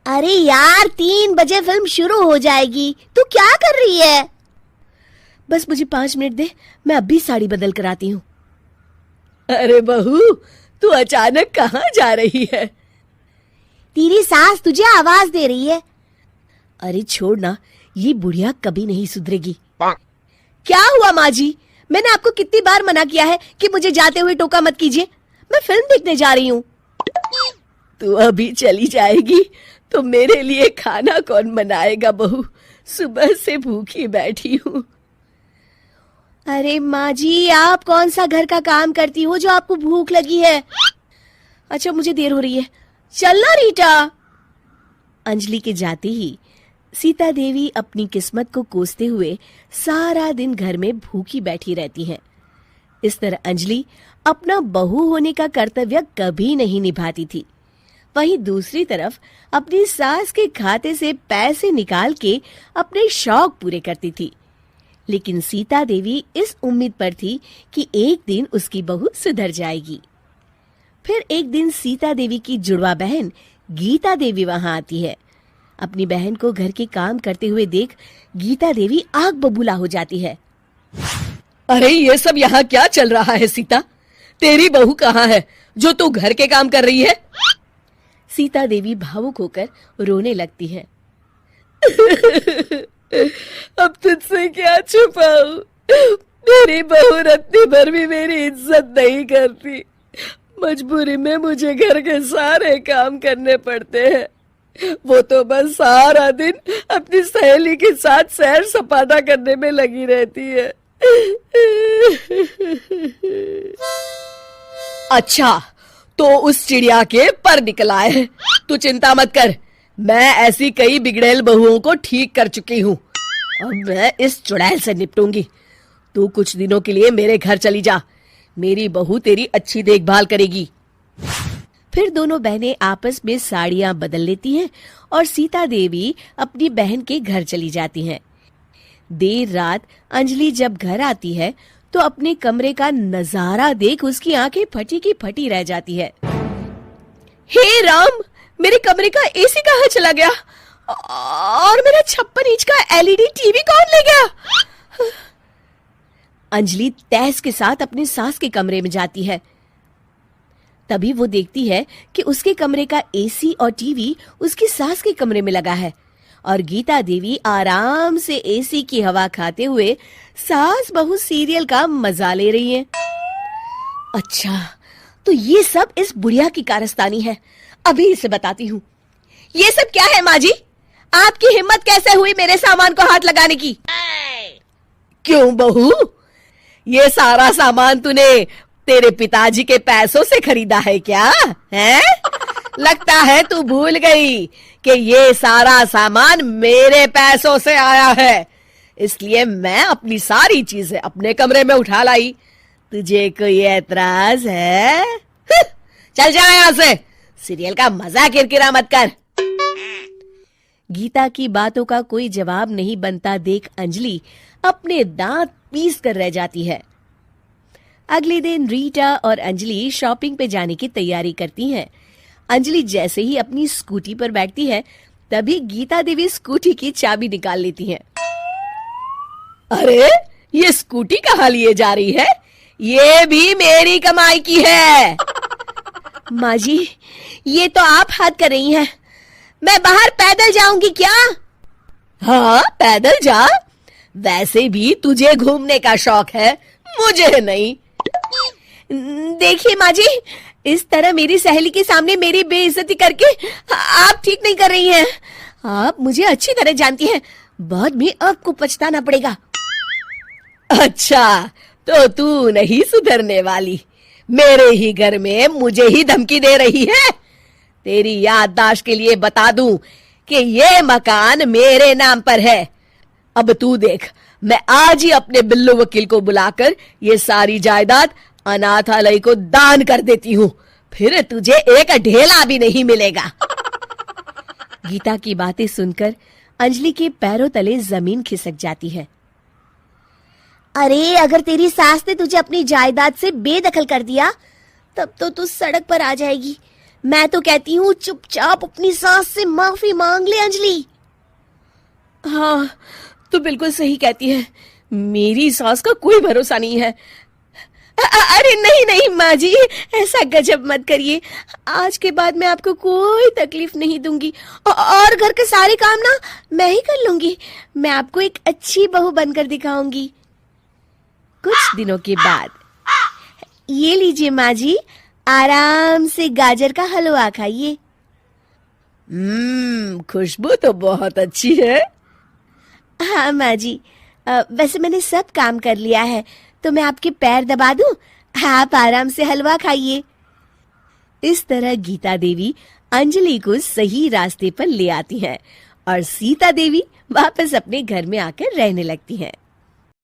अरे यार 3 बजे फिल्म शुरू हो जाएगी, तू क्या कर रही है? बस मुझे 5 मिनट दे, मैं अभी साड़ी बदल कर आती हूँ। अरे बहू, तू अचानक कहाँ जा रही है? तेरी सास तुझे आवाज दे रही है। अरे छोड़ ना, ये बुढ़िया कभी नहीं सुधरेगी। क्या हुआ माँ जी? मैंने आपको कितनी बार मना किया है कि मुझे जाते हुए टोका मत कीजिए। मैं फिल्म देखने जा रही हूँ। तू अभी चली जाएगी तो मेरे लिए खाना कौन बनाएगा बहू? सुबह से भूखी बैठी हूँ। अरे माँ जी, आप कौन सा घर का काम करती हो जो आपको भूख लगी है? अच्छा, मुझे देर हो रही है, चलना रीटा। अंजलि के जाते ही सीता देवी अपनी किस्मत को कोसते हुए सारा दिन घर में भूखी बैठी रहती है। इस तरह अंजलि अपना बहू होने का कर्तव्य कभी नहीं निभाती थी। वहीं दूसरी तरफ अपनी सास के खाते से पैसे निकाल के अपने शौक पूरे करती थी। लेकिन सीता देवी इस उम्मीद पर थी कि एक दिन उसकी बहू सुधर जाएगी। फिर एक दिन सीता देवी की जुड़वा बहन गीता देवी वहां आती है। अपनी बहन को घर के काम करते हुए देख गीता देवी आग बबूला हो जाती है। अरे ये सब यहाँ क्या चल रहा है सीता? तेरी बहू कहाँ है जो तू घर के काम कर रही है? सीता देवी भावुक होकर रोने लगती है। अब तुझसे क्या छुपाऊं? मेरी बहू रत्ती भर भी मेरी इज्जत नहीं करती। मजबूरी में मुझे घर के सारे काम करने पड़ते हैं। वो तो बस सारा दिन अपनी सहेली के साथ सैर सपाटा करने में लगी रहती है। अच्छा, तो उस चिड़िया के पर निकल आए। तू चिंता मत कर, मैं ऐसी कई बिगड़ैल बहुओं को ठीक कर चुकी हूँ। अब मैं इस चुड़ैल से निपटूंगी। तू कुछ दिनों के लिए मेरे घर चली जा, मेरी बहू तेरी अच्छी देखभाल करेगी। फिर दोनों बहनें आपस में साड़ियां बदल लेती हैं और सीता देवी अपनी बहन के घर चली जाती हैं। देर रात अंजलि जब घर आती है तो अपने कमरे का नजारा देख उसकी आंखें फटी की फटी रह जाती है। हे राम, मेरे कमरे का एसी कहाँ चला गया? और मेरा 56 इंच का एलईडी टीवी कौन ले गया? अंजलि तहस के साथ अपनी सास के कमरे में जाती है। तभी वो देखती है कि उसके कमरे का एसी और टीवी उसकी सास के कमरे में लगा है और गीता देवी आराम से एसी की हवा खाते हुए सास बहू सीरियल का मजा ले रही हैं। अच्छा, तो ये सब इस बुढ़िया की कारस्तानी है। अभी इसे बताती हूँ। ये सब क्या है माँ जी? आपकी हिम्मत कैसे हुई मेरे सामान को हाथ लगाने की? क्यों बहू, ये सारा सामान तूने तेरे पिताजी के पैसों से खरीदा है क्या? हैं? लगता है तू भूल गई कि ये सारा सामान मेरे पैसों से आया है, इसलिए मैं अपनी सारी चीजें अपने कमरे में उठा लाई। तुझे कोई एतराज है? चल जा यहाँ से, सीरियल का मजा किरकिरा मत कर। गीता की बातों का कोई जवाब नहीं बनता देख अंजलि अपने दांत पीस कर रह जाती है। अगले दिन रीटा और अंजलि शॉपिंग पे जाने की तैयारी करती हैं। अंजलि जैसे ही अपनी स्कूटी पर बैठती है तभी गीता देवी स्कूटी की चाबी निकाल लेती हैं। अरे, ये स्कूटी कहाँ लिए जा रही है? ये भी मेरी कमाई की है। माँ जी, ये तो आप हाथ कर रही हैं। मैं बाहर पैदल जाऊंगी क्या? हाँ, पैदल जा। वैसे भी तुझे घूमने का शौक है, मुझे नहीं। देखिए माँ जी, इस तरह मेरी सहेली के सामने मेरी बेइज्जती करके आप ठीक नहीं कर रही हैं। आप मुझे अच्छी तरह जानती हैं, बाद में आपको पछताना पड़ेगा। अच्छा, तो तू नहीं सुधरने वाली। मेरे ही घर में मुझे ही धमकी दे रही है। तेरी याददाश्त के लिए बता दूं कि ये मकान मेरे नाम पर है। अब तू देख, मैं आज ही अपने बिल्लू वकील को बुलाकर ये सारी जायदाद अनाथालय को दान कर देती हूँ, फिर तुझे एक ढेला भी नहीं मिलेगा। गीता की बातें सुनकर अंजलि के पैरों तले जमीन खिसक जाती है। अरे, अगर तेरी सास ने तुझे अपनी जायदाद से बेदखल कर दिया तब तो तू सड़क पर आ जाएगी। मैं तो कहती हूँ चुपचाप अपनी सास से माफी मांग ले अंजलि। हाँ, तो बिल्कुल सही कहती है, मेरी सास का कोई भरोसा नहीं है। अरे नहीं नहीं माँ जी, ऐसा गजब मत करिए। आज के बाद मैं आपको कोई तकलीफ नहीं दूंगी और घर के सारे काम ना मैं ही कर लूंगी। मैं आपको एक अच्छी बहू बनकर दिखाऊंगी। कुछ दिनों के बाद, ये लीजिए माँ जी, आराम से गाजर का हलवा खाइए। खुशबू तो बहुत अच्छी है। हाँ माँ जी, वैसे मैंने सब काम कर लिया है, तो मैं आपके पैर दबा दूं, आप आराम से हलवा खाइए। इस तरह गीता देवी अंजलि को सही रास्ते पर ले आती हैं और सीता देवी वापस अपने घर में आकर रहने लगती हैं।